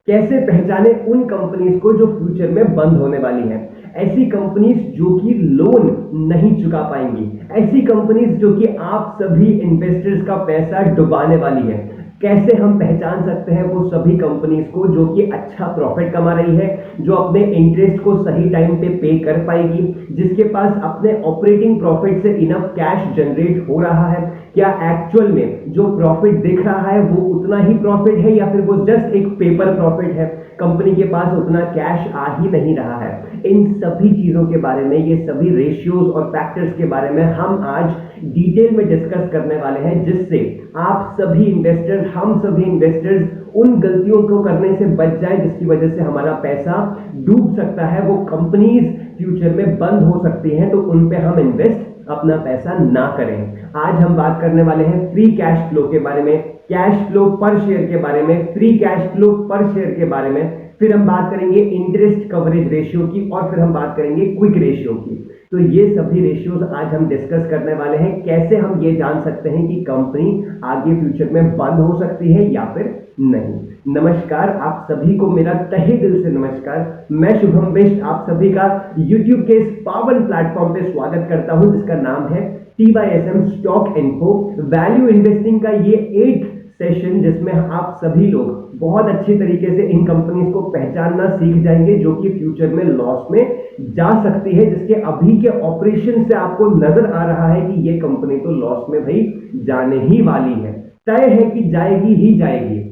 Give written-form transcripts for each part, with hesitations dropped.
कैसे पहचाने उन कंपनीज को जो फ्यूचर में बंद होने वाली हैं, ऐसी कंपनीज जो कि लोन नहीं चुका पाएंगी, ऐसी कंपनीज जो कि आप सभी इन्वेस्टर्स का पैसा डुबाने वाली है। कैसे हम पहचान सकते हैं वो सभी कंपनीज को जो कि अच्छा प्रॉफिट कमा रही है, जो अपने इंटरेस्ट को सही टाइम पे कर पाएगी, जिसके पास अपने ऑपरेटिंग प्रॉफिट से इनफ कैश जनरेट हो रहा है। क्या एक्चुअल में जो प्रॉफिट दिख रहा है वो उतना ही प्रॉफिट है या फिर वो जस्ट एक पेपर प्रॉफिट है, कंपनी के पास उतना कैश आ ही नहीं रहा है। इन सभी चीजों के बारे में, ये सभी रेशियोज और फैक्टर्स के बारे में हम आज डिटेल में डिस्कस करने वाले हैं, जिससे आप सभी इन्वेस्टर्स, हम सभी इन्वेस्टर्स उन गलतियों को करने से बच जाए जिसकी वजह से हमारा पैसा डूब सकता है, वो कंपनीज फ्यूचर में बंद हो सकती हैं, तो उन पे हम इन्वेस्ट अपना पैसा ना करें। आज हम बात करने वाले हैं फ्री कैश फ्लो के बारे में, कैश फ्लो पर शेयर के बारे में, फ्री कैश फ्लो पर शेयर के बारे में, फिर हम बात करेंगे इंटरेस्ट कवरेज रेशियो की और फिर हम बात करेंगे क्विक रेशियो की। तो ये सभी रेशियोज आज हम डिस्कस करने वाले हैं। कैसे हम ये जान सकते हैं कि कंपनी आगे फ्यूचर में बंद हो सकती है या फिर नहीं। नमस्कार, आप सभी को मेरा तहे दिल से नमस्कार। मैं शुभम बिष्ट आप सभी का YouTube के इस पावन प्लेटफॉर्म पे स्वागत करता हूं, जिसका नाम है TYSM stock info. Value investing का ये 8th सेशन, जिसमें आप सभी लोग बहुत अच्छी तरीके से इन कंपनीज को पहचानना सीख जाएंगे जो कि फ्यूचर में लॉस में जा सकती है, जिसके अभी के ऑपरेशन से आपको नजर आ रहा है कि ये कंपनी तो लॉस में भाई जाने ही वाली है, तय है कि जाएगी ही जाएगी।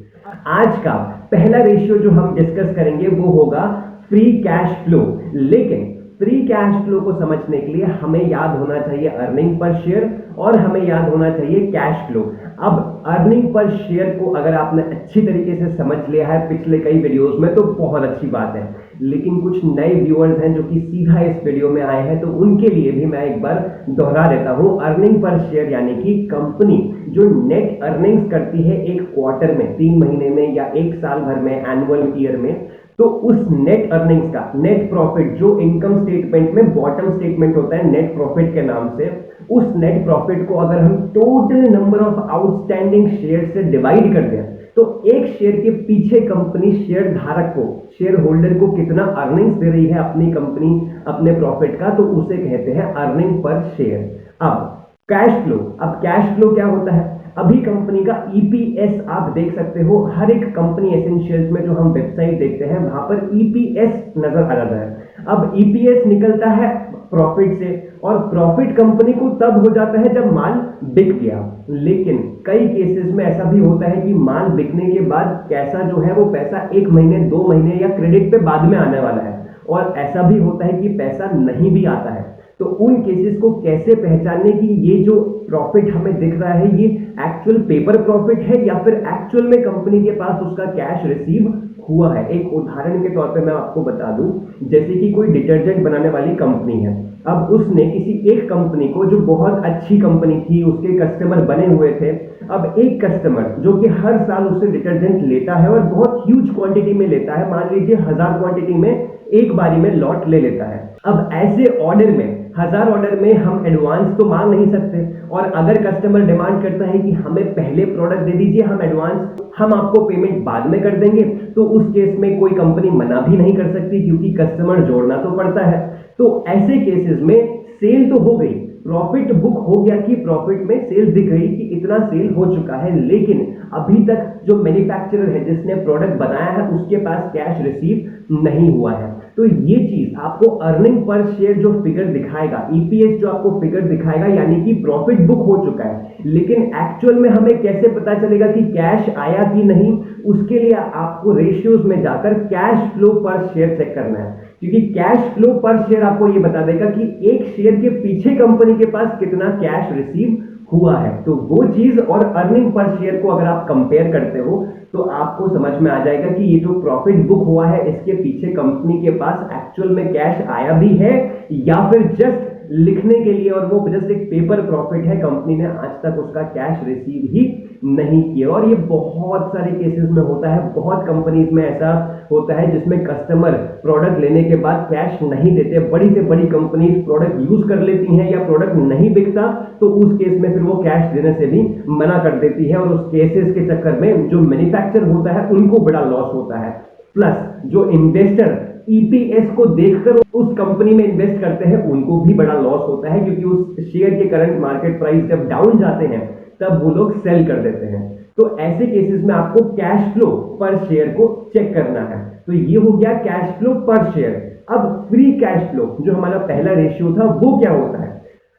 आज का पहला रेशियो जो हम डिस्कस करेंगे वो होगा फ्री कैश फ्लो। लेकिन फ्री कैश फ्लो को समझने के लिए हमें याद होना चाहिए अर्निंग पर शेयर और हमें याद होना चाहिए कैश फ्लो। अब अर्निंग पर शेयर को अगर आपने अच्छी तरीके से समझ लिया है पिछले कई वीडियोस में तो बहुत अच्छी बात है, लेकिन कुछ नए व्यूअर्स हैं जो कि सीधा इस वीडियो में आए हैं, तो उनके लिए भी मैं एक बार दोहरा देता हूं। अर्निंग पर शेयर यानी कि कंपनी जो नेट अर्निंग्स करती है एक क्वार्टर में, 3 महीने में या एक साल भर में, एनुअल ईयर में, तो उस नेट अर्निंग्स का नेट प्रॉफिट जो इनकम स्टेटमेंट में बॉटम स्टेटमेंट होता है नेट प्रॉफिट के नाम से, उस नेट प्रॉफिट को अगर हम total number of outstanding share से डिवाइड कर दें तो एक शेयर के पीछे कंपनी शेयर धारक को, शेयर होल्डर को कितना अर्निंग्स दे रही है अपनी कंपनी अपने प्रॉफिट का, तो उसे कहते हैं अर्निंग पर शेयर। अब कैश फ्लो, अब कैश फ्लो क्या होता है? अभी कंपनी का ईपीएस आप देख सकते हो, हर एक कंपनी एसेंशियल्स में जो हम वेबसाइट देखते हैं वहां पर ईपीएस नजर आ जाता है। अब ईपीएस निकलता है प्रॉफिट से, और प्रॉफिट कंपनी को तब हो जाता है जब माल बिक गया। लेकिन कई केसेस में ऐसा भी होता है कि माल बिकने के बाद पैसा जो है वो पैसा 1 महीने 2 महीने या क्रेडिट पे बाद में आने वाला है, और ऐसा भी होता है कि पैसा नहीं भी आता है। तो उन केसेस को कैसे पहचानने कि ये जो प्रॉफिट हमें दिख रहा है ये एक्चुअल पेपर प्रॉफिट है या फिर एक्चुअल में कंपनी के पास उसका कैश रिसीव हुआ है। एक उदाहरण के तौर पे मैं आपको बता दूं, जैसे कि कोई डिटर्जेंट बनाने वाली कंपनी है, अब उसने किसी एक कंपनी को जो बहुत अच्छी कंपनी थी, उसके कस्टमर बने हुए थे, अब एक कस्टमर जो कि हर साल उससे डिटर्जेंट लेता है और बहुत ह्यूज क्वांटिटी में लेता है, मान लीजिए 1000 क्वांटिटी में एक बारी में लॉट ले लेता है। अब ऐसे ऑर्डर में 1000 ऑर्डर में हम एडवांस तो मांग नहीं सकते, और अगर कस्टमर डिमांड करता है कि हमें पहले प्रोडक्ट दे दीजिए, हम एडवांस, हम आपको पेमेंट बाद में कर देंगे, तो उस केस में कोई कंपनी मना भी नहीं कर सकती क्योंकि कस्टमर जोड़ना तो पड़ता है। तो ऐसे केसेस में सेल तो हो गई, प्रॉफिट बुक हो गया कि प्रॉफिट में सेल दिख गई कि इतना सेल हो चुका है, लेकिन अभी तक जो मैन्युफैक्चरर है जिसने प्रोडक्ट बनाया है उसके पास कैश रिसीव नहीं हुआ है। तो ये चीज आपको अर्निंग पर शेयर जो फिगर दिखाएगा, ईपीएस जो आपको फिगर दिखाएगा, यानी कि प्रॉफिट बुक हो चुका है, लेकिन एक्चुअल में हमें कैसे पता चलेगा कि कैश आया कि नहीं? उसके लिए आपको रेशियोज में जाकर कैश फ्लो पर शेयर चेक करना है, क्योंकि कैश फ्लो पर शेयर आपको ये बता देगा कि एक शेयर के पीछे कंपनी के पास कितना कैश रिसीव हुआ है। तो वो चीज और अर्निंग पर शेयर को अगर आप कंपेयर करते हो तो आपको समझ में आ जाएगा कि ये जो प्रॉफिट बुक हुआ है इसके पीछे कंपनी के पास एक्चुअल में कैश आया भी है या फिर जस्ट लिखने के लिए, और वो जस्ट एक पेपर प्रॉफिट है, कंपनी ने आज तक उसका कैश रिसीव ही नहीं किया। और ये बहुत सारे केसेस में होता है, बहुत कंपनीज में ऐसा होता है जिसमें कस्टमर प्रोडक्ट लेने के बाद कैश नहीं देते। बड़ी से बड़ी कंपनीज प्रोडक्ट यूज कर लेती हैं या प्रोडक्ट नहीं बिकता तो उस केस में फिर वो कैश देने से भी मना कर देती है, और उस केसेस के चक्कर में जो मैन्युफैक्चर होता है उनको बड़ा लॉस होता है। प्लस जो इन्वेस्टर ईपीएस को देखकर उस कंपनी में इन्वेस्ट करते हैं उनको भी बड़ा लॉस होता है, क्योंकि उस शेयर के करंट मार्केट प्राइस जब डाउन जाते हैं तब वो लोग सेल कर देते हैं। तो ऐसे केसेस में आपको कैश फ्लो पर शेयर को चेक करना है। तो ये हो गया कैश फ्लो पर शेयर। अब फ्री कैश फ्लो जो हमारा पहला रेशियो था वो क्या होता है?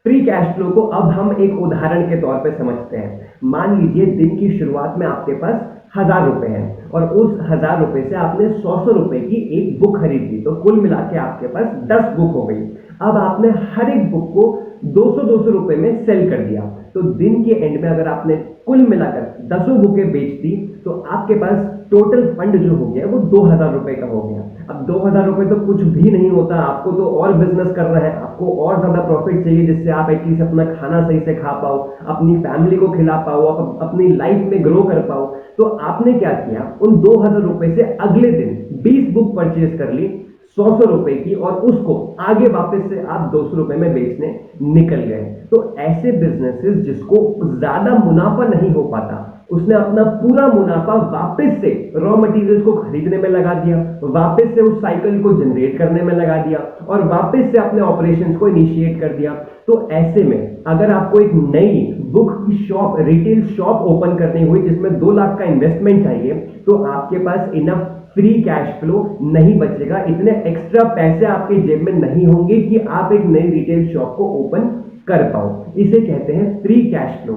फ्री कैश फ्लो को अब हम एक उदाहरण के तौर पे समझते हैं। मान लीजिए दिन की शुरुआत में आपके पास 1000 रुपए है और उस 1000 रुपए से आपने 100 रुपए की एक बुक खरीद ली, तो कुल मिला के आपके पास 10 बुक हो गई। अब आपने हर एक बुक को 200 रुपए में सेल कर दिया, तो दिन के एंड में अगर आपने कुल मिलाकर 10 बुकें बेच दी तो आपके पास टोटल फंड जो हो गया वो 2000 रुपए का हो गया। अब 2000 रुपए तो कुछ भी नहीं होता, आपको तो और बिजनेस करना है, आपको और ज्यादा प्रॉफिट चाहिए जिससे आप एटलीस्ट अपना खाना सही से खा पाओ, अपनी फैमिली को खिला पाओ, अपनी लाइफ में ग्रो कर पाओ। तो आपने क्या किया, उन 2000 रुपए से अगले दिन 20 बुक परचेज कर ली 100 रुपए की, और उसको आगे वापस से आप 200 रुपए में बेचने निकल गए। तो ऐसे बिजनेसेस जिसको ज्यादा मुनाफा नहीं हो पाता, उसने अपना पूरा मुनाफा वापस से रॉ मटेरियल्स को खरीदने में लगा दिया, वापस से उस साइकिल को जनरेट करने में लगा दिया और वापस से अपने ऑपरेशंस को इनिशिएट कर दिया। तो ऐसे में अगर आपको एक नई बुक की शॉप, रिटेल शॉप ओपन करनी हुई जिसमें 2 लाख का इन्वेस्टमेंट चाहिए, तो आपके पास इनफ फ्री कैश फ्लो नहीं बचेगा, इतने एक्स्ट्रा पैसे आपके जेब में नहीं होंगे कि आप एक नई रिटेल शॉप को ओपन कर पाओ। इसे कहते हैं free cash flow.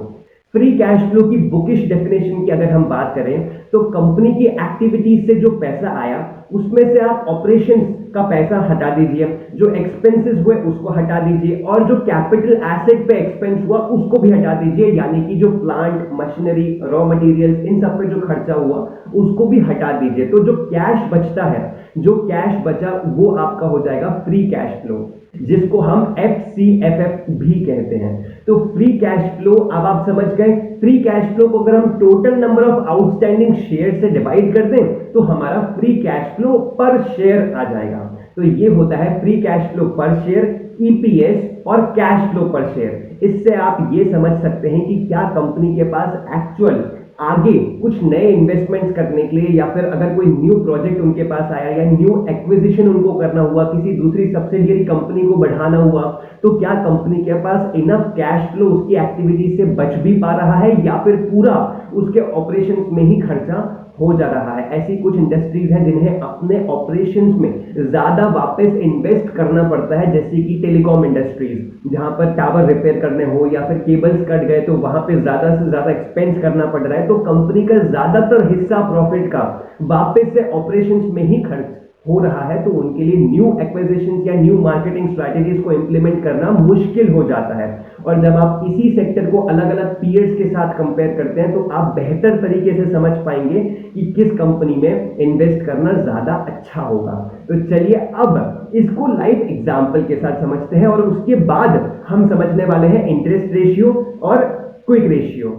Free cash flow की बुकिश डेफिनेशन की अगर हम बात करें तो कंपनी की एक्टिविटीज से जो पैसा आया उसमें से आप ऑपरेशंस का पैसा हटा दीजिए, जो एक्सपेंसेस हुए उसको हटा दीजिए, और जो कैपिटल एसेट पे एक्सपेंस हुआ उसको भी हटा दीजिए, यानी कि जो प्लांट, मशीनरी, रॉ मटेरियल्स, इन सब पे जो खर्चा हुआ उसको भी हटा दीजिए। तो जो कैश बचता है, जो कैश बचा वो आपका हो जाएगा फ्री कैश फ्लो, जिसको हम FCFF भी कहते हैं। तो फ्री कैश फ्लो अब आप समझ गए। फ्री कैश फ्लो को अगर हम total number of outstanding share से डिवाइड कर दें तो हमारा फ्री कैश फ्लो पर शेयर आ जाएगा। तो ये होता है फ्री कैश फ्लो पर शेयर, EPS और कैश फ्लो पर शेयर। इससे आप ये समझ सकते हैं कि क्या कंपनी के पास एक्चुअल आगे कुछ नए इन्वेस्टमेंट्स करने के लिए, या फिर अगर कोई न्यू प्रोजेक्ट उनके पास आया या न्यू एक्विजिशन उनको करना हुआ, किसी दूसरी सब्सिडियरी कंपनी को बढ़ाना हुआ, तो क्या कंपनी के पास इनफ कैश फ्लो उसकी एक्टिविटी से बच भी पा रहा है या फिर पूरा उसके ऑपरेशंस में ही खर्चा हो जा रहा है। ऐसी कुछ इंडस्ट्रीज हैं जिन्हें अपने ऑपरेशंस में ज्यादा वापस इन्वेस्ट करना पड़ता है, जैसे कि टेलीकॉम इंडस्ट्रीज, जहां पर टावर रिपेयर करने हो या फिर केबल्स कट गए तो वहां पे ज्यादा से ज्यादा एक्सपेंस करना पड़ रहा है। तो कंपनी का ज्यादातर हिस्सा प्रॉफिट का वापस से ऑपरेशंस में ही खर्च हो रहा है, तो उनके लिए न्यू एक्विजिशंस या न्यू मार्केटिंग स्ट्रैटेजीज को इंप्लीमेंट करना मुश्किल हो जाता है। और जब आप इसी सेक्टर को अलग अलग पीयर्स के साथ कंपेयर करते हैं तो आप बेहतर तरीके से समझ पाएंगे कि किस कंपनी में इन्वेस्ट करना ज्यादा अच्छा होगा। तो चलिए अब इसको लाइव एग्जांपल के साथ समझते हैं और उसके बाद हम समझने वाले हैं इंटरेस्ट रेशियो और क्विक रेशियो।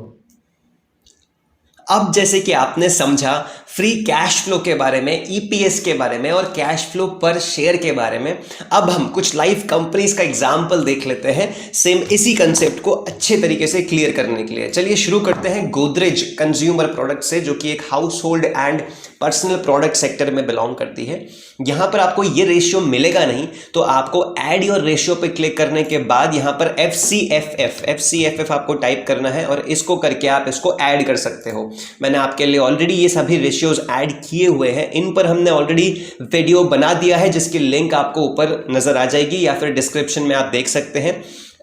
अब जैसे कि आपने समझा फ्री कैश फ्लो के बारे में, ईपीएस के बारे में और कैश फ्लो पर शेयर के बारे में, अब हम कुछ लाइव कंपनीज का एग्जांपल देख लेते हैं सेम इसी कंसेप्ट को अच्छे तरीके से क्लियर करने के लिए। चलिए शुरू करते हैं गोदरेज कंज्यूमर प्रोडक्ट से, जो कि एक house hold and personal product sector में बिलोंग करती है। यहां पर आपको ये रेशियो मिलेगा नहीं, तो आपको ऐड योर रेशियो पे क्लिक करने के बाद यहां पर FCFF आपको टाइप करना है और इसको करके आप इसको ऐड कर सकते हो। मैंने आपके लिए ऑलरेडी ये सभी रेशियोज ऐड किए हुए हैं, इन पर हमने ऑलरेडी वीडियो बना दिया है जिसकी लिंक आपको ऊपर नजर आ जाएगी या फिर डिस्क्रिप्शन में आप देख सकते हैं।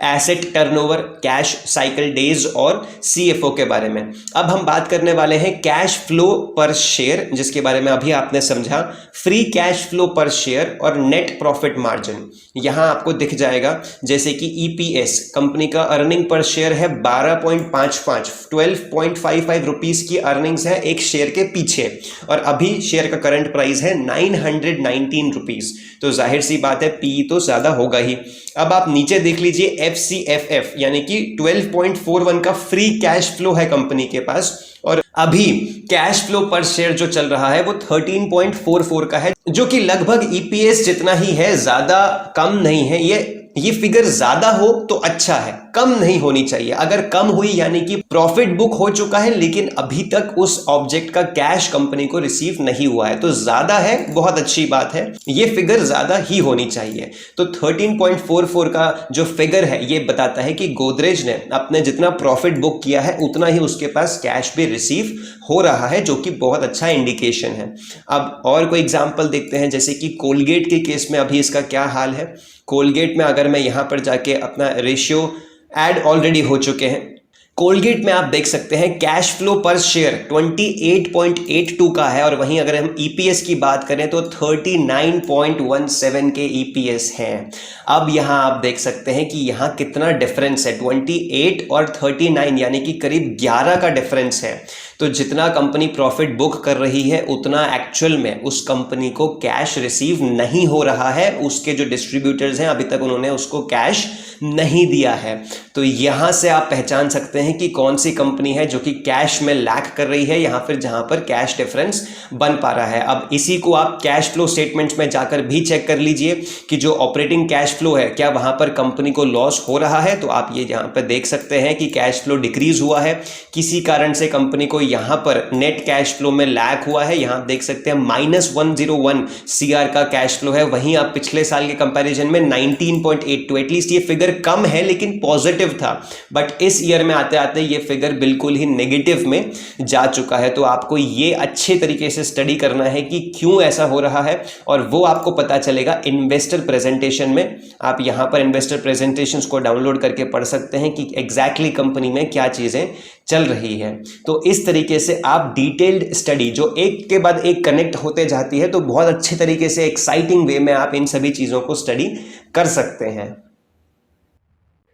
Asset turnover, cash cycle days और CFO के बारे में। अब हम बात करने वाले हैं कैश फ्लो पर शेयर, जिसके बारे में अभी आपने समझा। फ्री कैश फ्लो पर शेयर और नेट प्रॉफिट मार्जिन यहां आपको दिख जाएगा, जैसे कि EPS कंपनी का अर्निंग पर शेयर है 12.55, 12.55 रुपीज की अर्निंग्स है एक शेयर के पीछे, और अभी शेयर का करंट प्राइस है 919 रुपीज। तो जाहिर सी बात है पी तो ज्यादा होगा ही। अब आप नीचे देख लीजिए FCFF यानी कि 12.41 का फ्री कैश फ्लो है कंपनी के पास, और अभी कैश फ्लो पर शेयर जो चल रहा है वो 13.44 का है, जो कि लगभग EPS जितना ही है, ज्यादा कम नहीं है। ये ये फिगर ज्यादा हो तो अच्छा है, कम नहीं होनी चाहिए। अगर कम हुई यानी कि प्रॉफिट बुक हो चुका है लेकिन अभी तक उस ऑब्जेक्ट का कैश कंपनी को रिसीव नहीं हुआ है, तो ज्यादा है, बहुत अच्छी बात है, ये फिगर ज्यादा ही होनी चाहिए। तो 13.44 का जो फिगर है ये बताता है कि गोदरेज ने अपने जितना प्रॉफिट बुक किया है उतना ही उसके पास कैश भी रिसीव हो रहा है, जो कि बहुत अच्छा इंडिकेशन है। अब और कोई एग्जांपल देखते हैं, जैसे कि कोलगेट के केस में अभी इसका क्या हाल है। कोलगेट में अगर मैं यहां पर जाके अपना रेशियो ऐड ऑलरेडी हो चुके हैं, कोलगेट में आप देख सकते हैं कैश फ्लो पर शेयर 28.82 का है, और वहीं अगर हम ईपीएस की बात करें तो 39.17 के ईपीएस हैं। अब यहां आप देख सकते हैं कि यहां कितना डिफरेंस है, 28 और 39 यानी कि करीब 11 का डिफरेंस है। तो जितना कंपनी प्रॉफिट बुक कर रही है उतना एक्चुअल में उस कंपनी को कैश रिसीव नहीं हो रहा है, उसके जो डिस्ट्रीब्यूटर्स हैं अभी तक उन्होंने उसको कैश नहीं दिया है। तो यहां से आप पहचान सकते हैं कि कौन सी कंपनी है जो कि कैश में लैक कर रही है या फिर जहां पर कैश डिफरेंस बन पा रहा है। अब इसी को आप कैश फ्लो स्टेटमेंट्स में जाकर भी चेक कर लीजिए कि जो ऑपरेटिंग कैश फ्लो है क्या वहां पर कंपनी को लॉस हो रहा है। तो आप ये यहां पर देख सकते हैं कि कैश फ्लो डिक्रीज हुआ है, किसी कारण से कंपनी को यहां पर नेट कैश फ्लो में लैक हुआ है। यहां देख सकते हैं -101 सीआर का कैश फ्लो है, वहीं आप पिछले साल के कंपैरिजन में 19.82, एटलीस्ट ये फिगर कम है लेकिन पॉजिटिव था, बट इस ईयर में आते आते ये फिगर बिल्कुल ही नेगेटिव में जा चुका है। तो आपको ये अच्छे तरीके से स्टडी करना है कि क्यों ऐसा हो रहा है, और वो आपको पता चलेगा इन्वेस्टर प्रेजेंटेशन में। आप यहां पर इन्वेस्टर प्रेजेंटेशंस को डाउनलोड करके पढ़ सकते हैं कि एग्जैक्टली कंपनी में क्या चीजें चल रही है। तो इस तरीके से आप डिटेल्ड स्टडी जो एक के बाद एक कनेक्ट होते जाती है, तो बहुत अच्छे तरीके से एक्साइटिंग वे में आप इन सभी चीजों को स्टडी कर सकते हैं।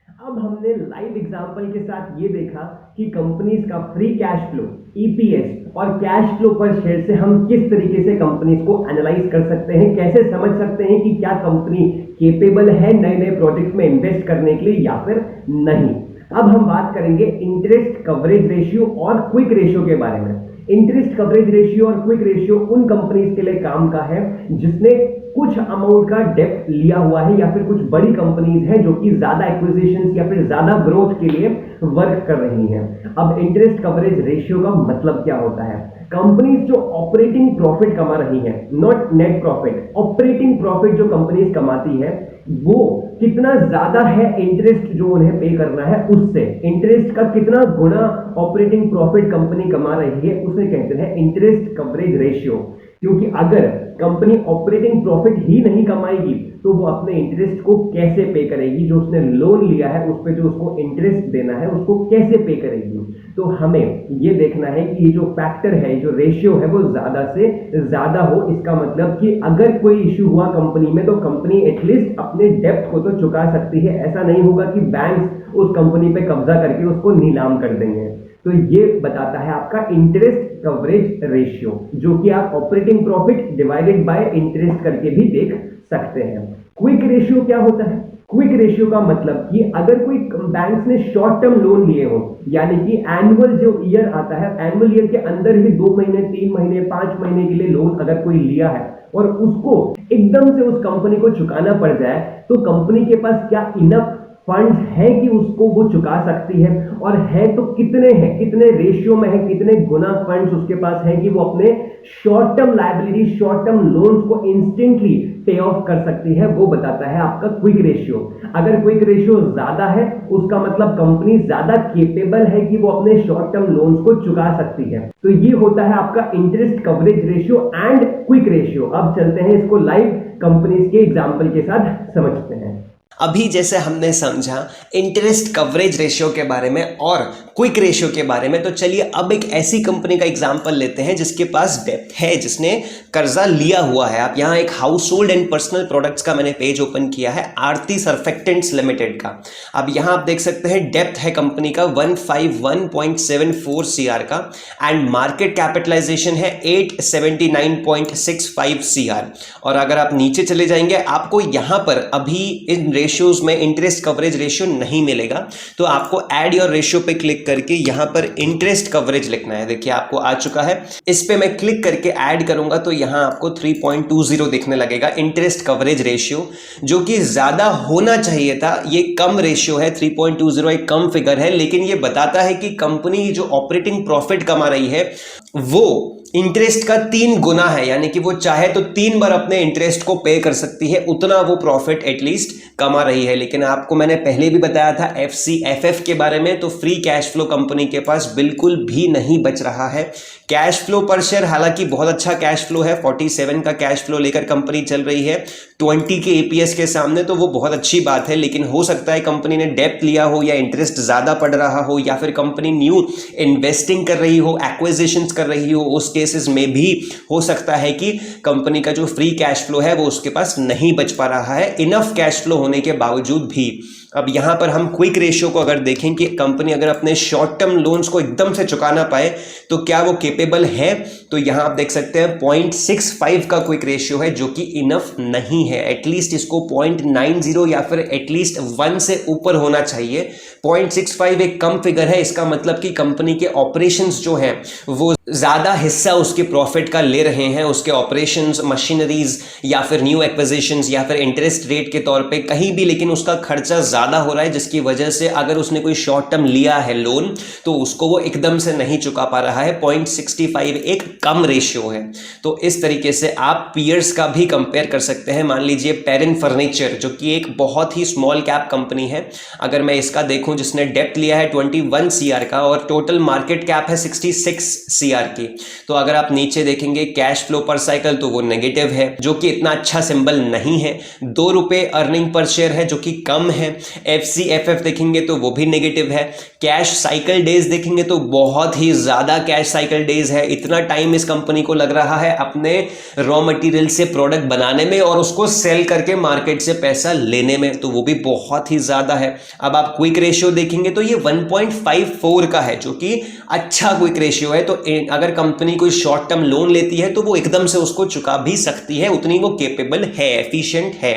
अब हमने लाइव एग्जांपल के साथ ये देखा कि कंपनीज का फ्री कैश फ्लो, ईपीएस और कैश फ्लो पर शेयर से हम किस तरीके से कंपनीज को एनालाइज कर सकते हैं, कैसे समझ सकते हैं कि क्या कंपनी केपेबल है नए नए प्रोजेक्ट में इन्वेस्ट करने के लिए या फिर नहीं। अब हम बात करेंगे इंटरेस्ट कवरेज रेशियो और क्विक रेशियो के बारे में। इंटरेस्ट कवरेज रेशियो और क्विक रेशियो उन कंपनीज के लिए काम का है जिसने कुछ अमाउंट का डेप्थ लिया हुआ है या फिर कुछ बड़ी कंपनीज हैं जो कि ज्यादा एक्विजिशंस या फिर ज्यादा ग्रोथ के लिए वर्क कर रही हैं। अब इंटरेस्ट कवरेज रेशियो का मतलब क्या होता है? कंपनीज जो ऑपरेटिंग प्रॉफिट कमा रही हैं, not net profit, operating profit जो कंपनीज कमाती है वो कितना ज्यादा है इंटरेस्ट जो उन्हें पे करना है उससे, इंटरेस्ट का कितना गुना ऑपरेटिंग प्रॉफिट कंपनी कमा रही है उसे कहते हैं इंटरेस्ट कवरेज रेशियो। क्योंकि अगर कंपनी ऑपरेटिंग प्रॉफिट ही नहीं कमाएगी तो वो अपने इंटरेस्ट को कैसे पे करेगी, जो उसने लोन लिया है उस पे जो उसको इंटरेस्ट देना है उसको कैसे पे करेगी। तो हमें ये देखना है कि ये जो फैक्टर है, जो रेशियो है वो ज्यादा से ज्यादा हो। इसका मतलब कि अगर कोई इश्यू हुआ कंपनी में तो कंपनी एटलीस्ट अपने डेब्ट को तो चुका सकती है, ऐसा नहीं होगा कि बैंक उस कंपनी पे कब्जा करके उसको नीलाम कर देंगे। तो ये बताता है आपका इंटरेस्ट कवरेज रेशियो, जो कि आप operating profit divided by interest करके भी देख सकते हैं। क्विक रेशियो क्या होता है? क्विक रेशियो का मतलब कि अगर कोई बैंक्स ने शॉर्ट टर्म लोन लिए हो, यानी कि एनुअल जो ईयर आता है, एनुअल ईयर के अंदर ही 2 महीने, 3 महीने, 5 महीने के लिए लोन अगर कोई लिया है और उसको एकदम से उस कंपनी को चुकाना पड़ जाए, तो कंपनी के पास क्या इनफ फंड्स है कि उसको वो चुका सकती है, और है तो कितने हैं, कितने रेशियो में है, कितने गुना फंड्स उसके पास है कि वो अपने short term liability, short term loans को इंस्टेंटली पे ऑफ कर सकती है, वो बताता है आपका क्विक रेशियो। अगर क्विक रेशियो ज्यादा है उसका मतलब कंपनी ज्यादा केपेबल है कि वो अपने शॉर्ट टर्म लोन्स को चुका सकती है। तो ये होता है आपका interest coverage ratio and quick ratio. अब चलते हैं इसको लाइव कंपनीज के एग्जांपल के साथ समझते हैं। अभी जैसे हमने समझा इंटरेस्ट कवरेज रेशियो के बारे में और क्विक रेशियो के बारे में, तो चलिए अब एक ऐसी कंपनी का एग्जांपल लेते हैं जिसके पास डेप्थ है, जिसने कर्जा लिया हुआ है। आप यहाँ एक house hold and personal products का मैंने पेज ओपन किया है, आरती सर्फेक्टेंट्स लिमिटेड का। अब यहाँ आप देख सकते हैं डेप्थ है कंपनी का 151.74 सीआर का, एंड मार्केट कैपिटलाइजेशन है 879.65 सीआर। और अगर आप नीचे चले जाएंगे आपको यहाँ पर अभी इन रेशियोज में इंटरेस्ट कवरेज रेशियो नहीं मिलेगा, तो आपको ऐड योर रेशियो पे क्लिक करके यहां पर इंटरेस्ट कवरेज लिखना है। देखिए आपको आ चुका है, इस पे मैं क्लिक करके ऐड करूंगा तो यहां आपको 3.20 दिखने लगेगा इंटरेस्ट कवरेज रेशियो, जो कि ज्यादा होना चाहिए था। ये कम रेशियो है, 3.20 एक कम फिगर है, लेकिन ये बताता है कि कंपनी जो ऑपरेटिंग प्रॉफिट कमा रही है वो इंटरेस्ट का 3 गुना है, यानी कि वो चाहे तो 3 बार अपने इंटरेस्ट को पे कर सकती है, उतना वो प्रॉफिट एटलीस्ट कमा रही है। लेकिन आपको मैंने पहले भी बताया था FCFF के बारे में, तो फ्री कैश फ्लो कंपनी के पास बिल्कुल भी नहीं बच रहा है। कैश फ्लो पर शेयर हालांकि बहुत अच्छा कैश फ्लो है, 47 का कैश फ्लो लेकर कंपनी चल रही है 20 के EPS के सामने, तो वो बहुत अच्छी बात है। लेकिन हो सकता है कंपनी ने डेप्थ लिया हो, या इंटरेस्ट ज्यादा पड़ रहा हो, या फिर कंपनी न्यू इन्वेस्टिंग कर रही हो, एक्विजिशंस कर रही हो, उस केसेस में भी हो सकता है कि कंपनी का जो फ्री कैश फ्लो है वो उसके पास नहीं बच पा रहा है इनफ कैश फ्लो होने के बावजूद भी। अब यहां पर हम क्विक रेशियो को अगर देखें कि कंपनी अगर अपने शॉर्ट टर्म लोन्स को एकदम से चुका ना पाए तो क्या वो केपेबल है, तो यहां आप देख सकते हैं 0.65 का क्विक रेशियो है, जो कि इनफ नहीं है। एटलीस्ट इसको 0.90 या फिर एटलीस्ट 1 से ऊपर होना चाहिए। 0.65 एक कम फिगर है, इसका मतलब कि कंपनी के ऑपरेशंस जो हैं वो ज्यादा हिस्सा उसके प्रॉफिट का ले रहे हैं, उसके ऑपरेशंस, मशीनरीज या फिर न्यू एक्विजिशंस या फिर इंटरेस्ट रेट के तौर पे कहीं भी, लेकिन उसका खर्चा ज्यादा हो रहा है, जिसकी वजह से अगर उसने कोई शॉर्ट टर्म लिया है लोन तो उसको वो एकदम से नहीं चुका पा रहा है। 0.65 एक कम रेशियो है। तो इस तरीके से आप पीयर्स का भी कंपेयर कर सकते हैं। मान लीजिए पेरेन फर्नीचर, जो कि एक बहुत ही स्मॉल कैप कंपनी है, अगर मैं इसका देखूं, जिसने डेप्थ लिया है 21 CR का और टोटल मार्केट कैप है 66 CR की, तो अगर आप नीचे देखेंगे कैश फ्लो पर साइकिल तो वो नेगेटिव है, जो कि इतना अच्छा सिंबल नहीं है। 2 रुपए अर्निंग पर शेयर है, जो कि कम है। FCFF देखेंगे तो वो भी नेगेटिव है। कैश साइकिल डेज देखेंगे तो बहुत ही ज्यादा कैश साइकिल डेज है। इतना टाइम इस कंपनी को लग रहा है अपने रॉ मटेरियल से प्रोडक्ट बनाने में और उसको सेल करके मार्केट से पैसा लेने में, तो वो भी बहुत ही ज्यादा है। अब आप क्विक रेशियो देखेंगे तो ये 1.54 का है, जो कि अच्छा क्विक रेशियो है। तो अगर कंपनी कोई शॉर्ट टर्म लोन लेती है तो वो एकदम से उसको चुका भी सकती है, उतनी वो केपेबल है, एफिशिएंट है।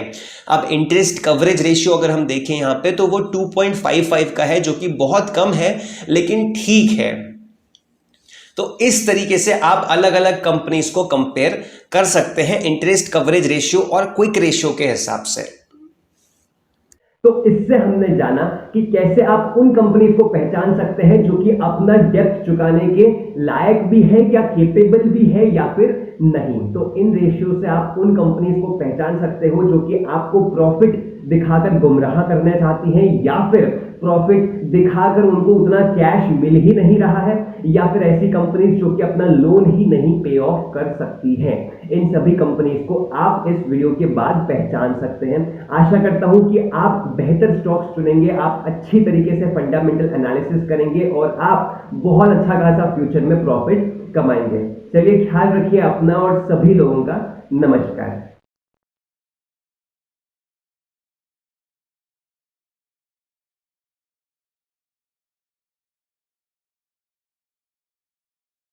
अब इंटरेस्ट कवरेज रेशियो अगर हम देखें यहां पे तो वो 2.55 का है, जो कि बहुत कम है लेकिन ठीक है। तो इस तरीके से आप अलग अलग कंपनीज को कंपेयर कर सकते हैं इंटरेस्ट कवरेज रेशियो और क्विक रेशियो के हिसाब से। तो इससे हमने जाना कि कैसे आप उन कंपनीज को पहचान सकते हैं जो कि अपना डेप्थ चुकाने के लायक भी है, या केपेबल भी है, या फिर नहीं। तो इन रेशियो से आप उन कंपनीज को पहचान सकते हो जो कि आपको प्रॉफिट दिखाकर गुमराह करना चाहती हैं, या फिर प्रॉफिट दिखाकर उनको उतना कैश मिल ही नहीं रहा है, या फिर ऐसी कंपनीज जो कि अपना लोन ही नहीं पे ऑफ कर सकती हैं। इन सभी कंपनीज को आप इस वीडियो के बाद पहचान सकते हैं। आशा करता हूं कि आप बेहतर स्टॉक्स चुनेंगे, आप अच्छी तरीके से फंडामेंटल एनालिसिस करेंगे और आप बहुत अच्छा खासा फ्यूचर में प्रॉफिट कमाएंगे। चलिए, ख्याल रखिए अपना और सभी लोगों का। नमस्कार।